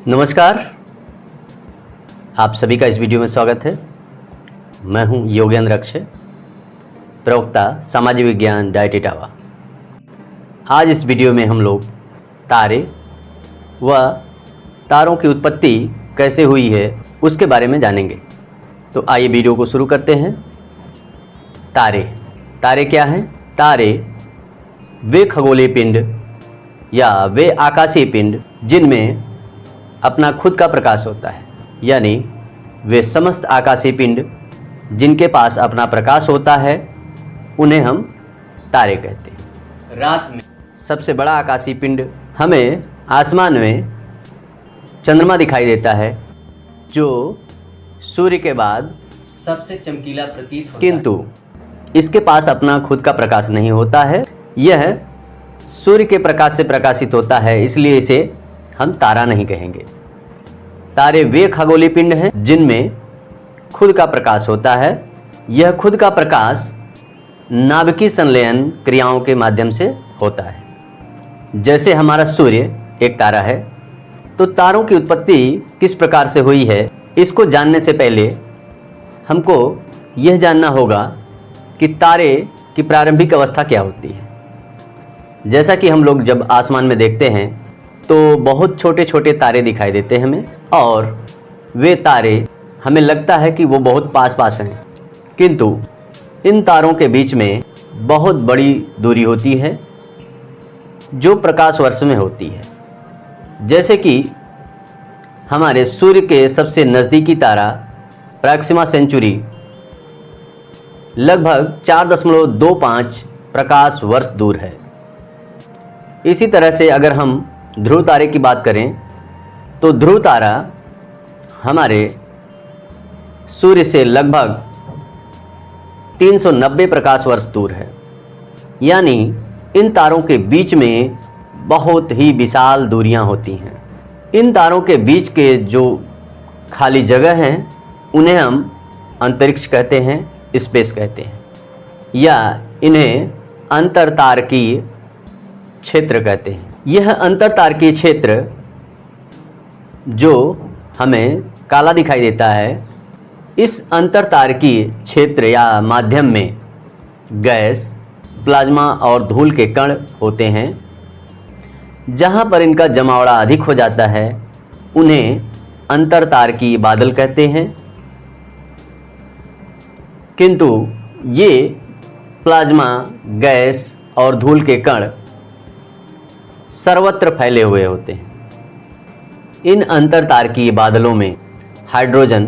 नमस्कार, आप सभी का इस वीडियो में स्वागत है। मैं हूं योगेंद्र अक्षय, प्रवक्ता सामाजिक विज्ञान डाइट इटावा। आज इस वीडियो में हम लोग तारे व तारों की उत्पत्ति कैसे हुई है उसके बारे में जानेंगे। तो आइए वीडियो को शुरू करते हैं। तारे क्या हैं? तारे वे खगोलीय पिंड या वे आकाशीय पिंड जिनमें अपना खुद का प्रकाश होता है, यानी वे समस्त आकाशीय पिंड जिनके पास अपना प्रकाश होता है उन्हें हम तारे कहते हैं। रात में सबसे बड़ा आकाशीय पिंड हमें आसमान में चंद्रमा दिखाई देता है, जो सूर्य के बाद सबसे चमकीला प्रतीत होता है, किंतु इसके पास अपना खुद का प्रकाश नहीं होता है। यह सूर्य के प्रकाश से प्रकाशित होता है, इसलिए इसे हम तारा नहीं कहेंगे। तारे वे खगोलीय पिंड हैं जिनमें खुद का प्रकाश होता है। यह खुद का प्रकाश नाभिकीय संलयन क्रियाओं के माध्यम से होता है। जैसे हमारा सूर्य एक तारा है, तो तारों की उत्पत्ति किस प्रकार से हुई है इसको जानने से पहले हमको यह जानना होगा कि तारे की प्रारंभिक अवस्था क्या होती है। जैसा कि हम लोग जब आसमान में देखते हैं तो बहुत छोटे छोटे तारे दिखाई देते हैं हमें, और वे तारे हमें लगता है कि वो बहुत पास पास हैं, किंतु इन तारों के बीच में बहुत बड़ी दूरी होती है जो प्रकाश वर्ष में होती है। जैसे कि हमारे सूर्य के सबसे नज़दीकी तारा प्रॉक्सिमा सेंचुरी लगभग 4.25 प्रकाश वर्ष दूर है। इसी तरह से अगर हम ध्रुव तारे की बात करें तो ध्रुव तारा हमारे सूर्य से लगभग 390 प्रकाश वर्ष दूर है, यानी इन तारों के बीच में बहुत ही विशाल दूरियां होती हैं। इन तारों के बीच के जो खाली जगह हैं उन्हें हम अंतरिक्ष कहते हैं, स्पेस कहते हैं, या इन्हें अंतरतारकीय क्षेत्र कहते हैं। यह अंतरतारकीय क्षेत्र जो हमें काला दिखाई देता है, इस अंतरतारकीय क्षेत्र या माध्यम में गैस, प्लाज्मा और धूल के कण होते हैं। जहाँ पर इनका जमावड़ा अधिक हो जाता है उन्हें अंतरतारकीय बादल कहते हैं, किंतु ये प्लाज्मा, गैस और धूल के कण सर्वत्र फैले हुए होते हैं। इन अंतरतारकीय बादलों में हाइड्रोजन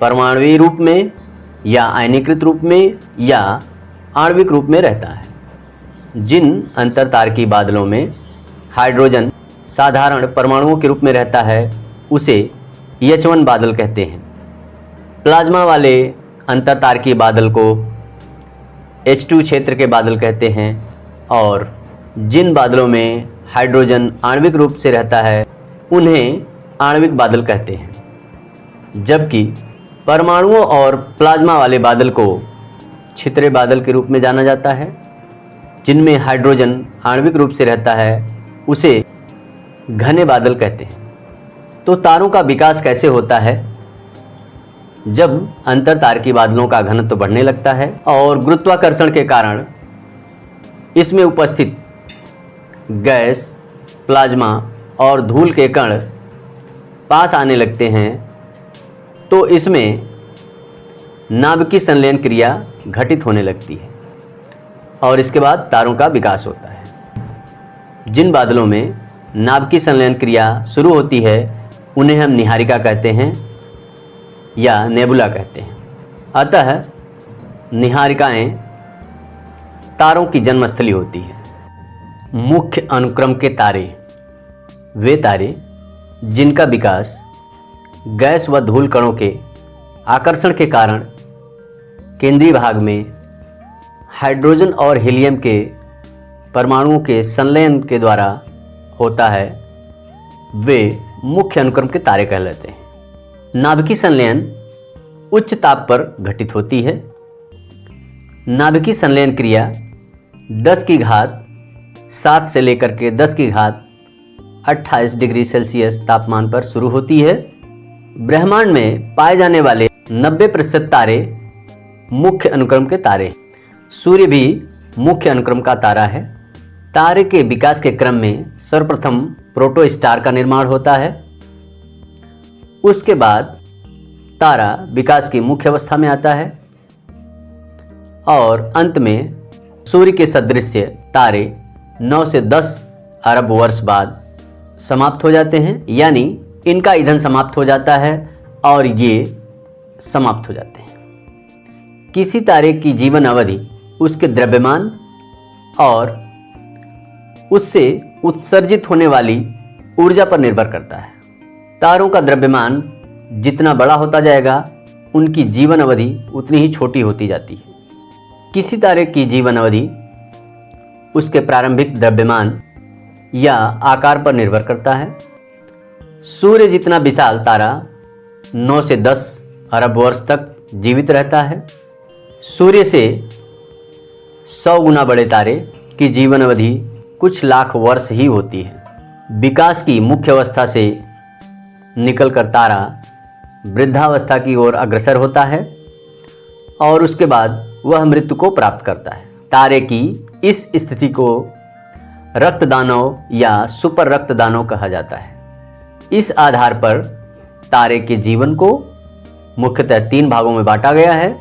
परमाणुवीय रूप में या आयनीकृत रूप में या आणविक रूप में रहता है। जिन अंतरतारकीय बादलों में हाइड्रोजन साधारण परमाणुओं के रूप में रहता है उसे H1 बादल कहते हैं। प्लाज्मा वाले अंतरतारकीय बादल को H2 क्षेत्र के बादल कहते हैं, और जिन बादलों में हाइड्रोजन आणविक रूप से रहता है उन्हें आणविक बादल कहते हैं। जबकि परमाणुओं और प्लाज्मा वाले बादल को छितरे बादल के रूप में जाना जाता है। जिनमें हाइड्रोजन आणविक रूप से रहता है उसे घने बादल कहते हैं। तो तारों का विकास कैसे होता है? जब अंतरतारकीय बादलों का घनत्व बढ़ने लगता है और गुरुत्वाकर्षण के कारण इसमें उपस्थित गैस, प्लाज्मा और धूल के कण पास आने लगते हैं, तो इसमें नाभिकीय संलयन क्रिया घटित होने लगती है और इसके बाद तारों का विकास होता है। जिन बादलों में नाभिकीय संलयन क्रिया शुरू होती है उन्हें हम निहारिका कहते हैं या नेबुला कहते हैं। अतः निहारिकाएं तारों की जन्मस्थली होती है। मुख्य अनुक्रम के तारे वे तारे जिनका विकास गैस व धूल कणों के आकर्षण के कारण केंद्रीय भाग में हाइड्रोजन और हीलियम के परमाणुओं के संलयन के द्वारा होता है, वे मुख्य अनुक्रम के तारे कहलाते हैं। नाभिकीय संलयन उच्च ताप पर घटित होती है। नाभिकीय संलयन क्रिया 10 की घात 7 से लेकर के 10 की घात 28 डिग्री सेल्सियस तापमान पर शुरू होती है। ब्रह्मांड में पाए जाने वाले 90% तारे मुख्य अनुक्रम के तारे। सूर्य भी मुख्य अनुक्रम का तारा है। तारे के विकास के क्रम में सर्वप्रथम प्रोटोस्टार का निर्माण होता है। उसके बाद तारा विकास की मुख्य अवस्था में आता है और अंत में सूर्य के सदृश तारे 9 से 10 अरब वर्ष बाद समाप्त हो जाते हैं, यानी इनका ईंधन समाप्त हो जाता है और ये समाप्त हो जाते हैं। किसी तारे की जीवन अवधि उसके द्रव्यमान और उससे उत्सर्जित होने वाली ऊर्जा पर निर्भर करता है। तारों का द्रव्यमान जितना बड़ा होता जाएगा उनकी जीवन अवधि उतनी ही छोटी होती जाती है। किसी तारे की जीवन अवधि उसके प्रारंभिक द्रव्यमान या आकार पर निर्भर करता है। सूर्य जितना विशाल तारा 9 से 10 अरब वर्ष तक जीवित रहता है। सूर्य से 100 गुना बड़े तारे की जीवन अवधि कुछ लाख वर्ष ही होती है। विकास की मुख्य अवस्था से निकलकर तारा वृद्धावस्था की ओर अग्रसर होता है और उसके बाद वह मृत्यु को प्राप्त करता है। तारे की इस स्थिति को रक्तदानव या सुपर रक्तदानव कहा जाता है। इस आधार पर तारे के जीवन को मुख्यतः 3 भागों में बांटा गया है: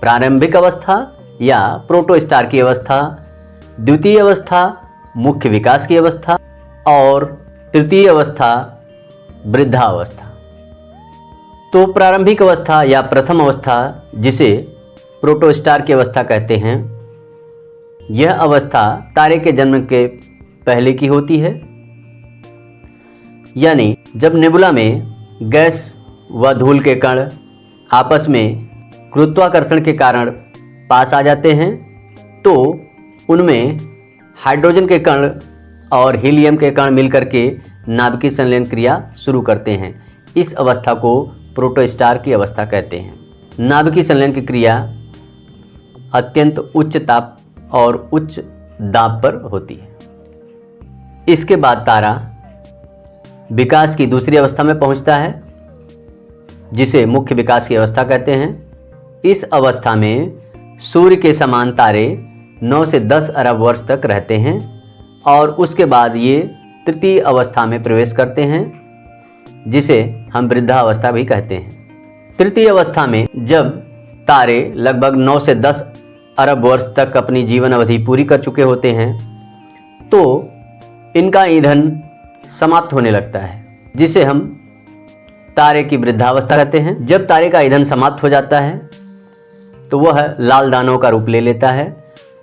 प्रारंभिक अवस्था या प्रोटोस्टार की अवस्था, द्वितीय अवस्था मुख्य विकास की अवस्था और तृतीय अवस्था वृद्धावस्था। तो प्रारंभिक अवस्था या प्रथम अवस्था, जिसे प्रोटोस्टार की अवस्था कहते हैं, यह अवस्था तारे के जन्म के पहले की होती है, यानी जब नेबुला में गैस व धूल के कण आपस में गुरुत्वाकर्षण के कारण पास आ जाते हैं तो उनमें हाइड्रोजन के कण और हीलियम के कण मिलकर के नाभिकीय संलयन क्रिया शुरू करते हैं। इस अवस्था को प्रोटोस्टार की अवस्था कहते हैं। नाभिकीय संलयन की क्रिया अत्यंत उच्च ताप और उच्च दाब पर होती है। इसके बाद तारा विकास की दूसरी अवस्था में पहुंचता है, जिसे मुख्य विकास की अवस्था कहते हैं। इस अवस्था में सूर्य के समान तारे 9 से 10 अरब वर्ष तक रहते हैं और उसके बाद ये तृतीय अवस्था में प्रवेश करते हैं, जिसे हम वृद्धावस्था भी कहते हैं। तृतीय अवस्था में जब तारे लगभग 9 से 10 अरब वर्ष तक अपनी जीवन अवधि पूरी कर चुके होते हैं तो इनका ईंधन समाप्त होने लगता है, जिसे हम तारे की वृद्धावस्था कहते हैं। जब तारे का ईंधन समाप्त हो जाता है तो वह लाल दानव का रूप ले लेता है,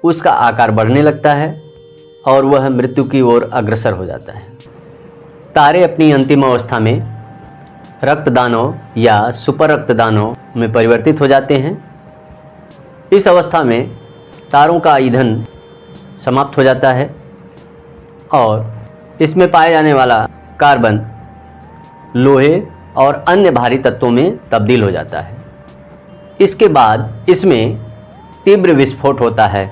उसका आकार बढ़ने लगता है और वह मृत्यु की ओर अग्रसर हो जाता है। तारे अपनी अंतिम अवस्था में रक्तदानव या सुपर रक्तदानव में परिवर्तित हो जाते हैं। इस अवस्था में तारों का ईंधन समाप्त हो जाता है और इसमें पाए जाने वाला कार्बन लोहे और अन्य भारी तत्वों में तब्दील हो जाता है। इसके बाद इसमें तीव्र विस्फोट होता है,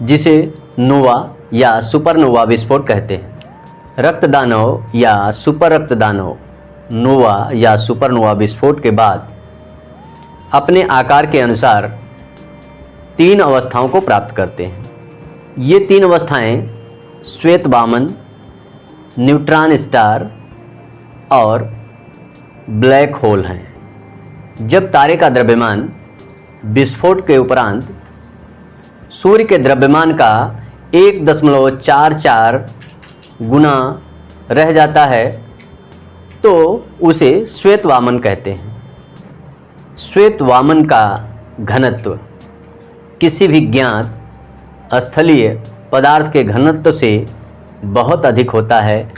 जिसे नोवा या सुपरनोवा विस्फोट कहते हैं। रक्तदानव या सुपर रक्तदानव नोवा या सुपरनोवा विस्फोट के बाद अपने आकार के अनुसार 3 अवस्थाओं को प्राप्त करते हैं। ये 3 अवस्थाएं श्वेत वामन, न्यूट्रॉन स्टार और ब्लैक होल हैं। जब तारे का द्रव्यमान विस्फोट के उपरांत सूर्य के द्रव्यमान का 1.44 गुना रह जाता है तो उसे श्वेत वामन कहते हैं। श्वेत वामन का घनत्व किसी भी ज्ञात स्थलीय पदार्थ के घनत्व से बहुत अधिक होता है,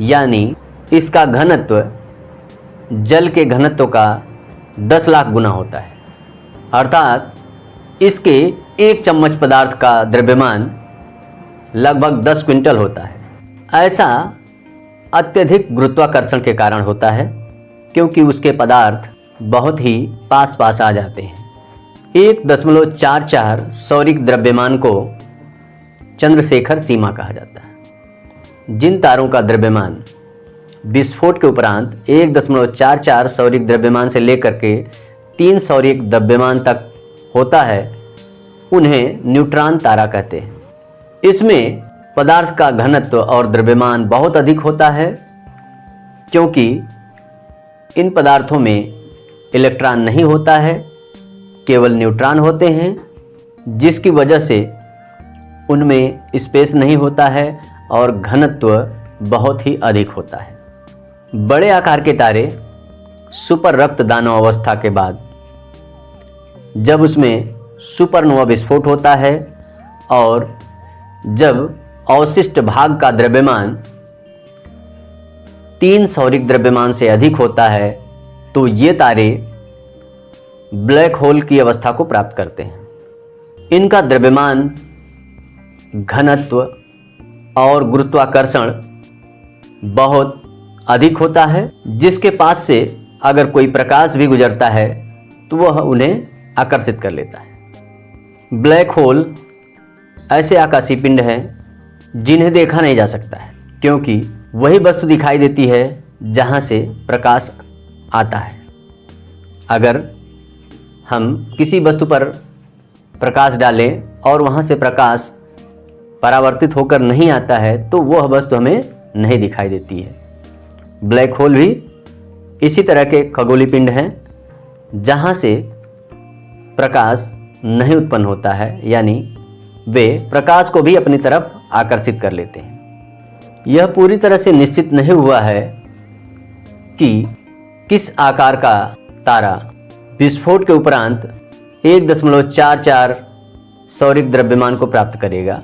यानी इसका घनत्व जल के घनत्व का 10 लाख गुना होता है। अर्थात इसके 1 चम्मच पदार्थ का द्रव्यमान लगभग 10 क्विंटल होता है। ऐसा अत्यधिक गुरुत्वाकर्षण के कारण होता है, क्योंकि उसके पदार्थ बहुत ही पास पास आ जाते हैं। 1.44 सौरिक द्रव्यमान को चंद्रशेखर सीमा कहा जाता है। जिन तारों का द्रव्यमान विस्फोट के उपरांत 1.44 सौरिक द्रव्यमान से लेकर के 3 सौरिक द्रव्यमान तक होता है उन्हें न्यूट्रॉन तारा कहते हैं। इसमें पदार्थ का घनत्व और द्रव्यमान बहुत अधिक होता है, क्योंकि इन पदार्थों में इलेक्ट्रॉन नहीं होता है, केवल न्यूट्रॉन होते हैं, जिसकी वजह से उनमें स्पेस नहीं होता है और घनत्व बहुत ही अधिक होता है। बड़े आकार के तारे सुपर रक्त दानव अवस्था के बाद जब उसमें सुपरनोवा विस्फोट होता है और जब अवशिष्ट भाग का द्रव्यमान 3 सौरिक द्रव्यमान से अधिक होता है तो ये तारे ब्लैक होल की अवस्था को प्राप्त करते हैं। इनका द्रव्यमान, घनत्व और गुरुत्वाकर्षण बहुत अधिक होता है, जिसके पास से अगर कोई प्रकाश भी गुजरता है तो वह उन्हें आकर्षित कर लेता है। ब्लैक होल ऐसे आकाशीय पिंड हैं जिन्हें देखा नहीं जा सकता है, क्योंकि वही वस्तु दिखाई देती है जहां से प्रकाश आता है। अगर हम किसी वस्तु पर प्रकाश डालें और वहां से प्रकाश परावर्तित होकर नहीं आता है तो वह वस्तु हमें नहीं दिखाई देती है। ब्लैक होल भी इसी तरह के खगोलीय पिंड हैं जहां से प्रकाश नहीं उत्पन्न होता है, यानी वे प्रकाश को भी अपनी तरफ आकर्षित कर लेते हैं। यह पूरी तरह से निश्चित नहीं हुआ है कि किस आकार का तारा विस्फोट के उपरांत 1.44 सौरिक द्रव्यमान को प्राप्त करेगा,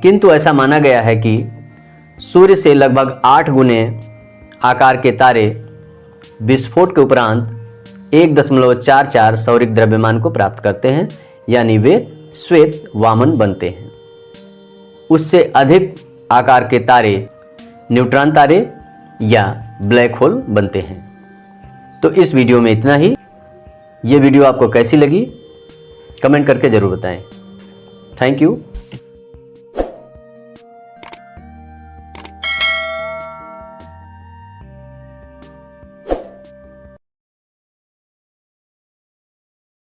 किंतु ऐसा माना गया है कि सूर्य से लगभग 8 गुने आकार के तारे विस्फोट के उपरांत 1.44 सौरिक द्रव्यमान को प्राप्त करते हैं, यानी वे श्वेत वामन बनते हैं। उससे अधिक आकार के तारे न्यूट्रॉन तारे या ब्लैक होल बनते हैं। तो इस वीडियो में इतना ही। ये वीडियो आपको कैसी लगी कमेंट करके ज़रूर बताएं। Thank you.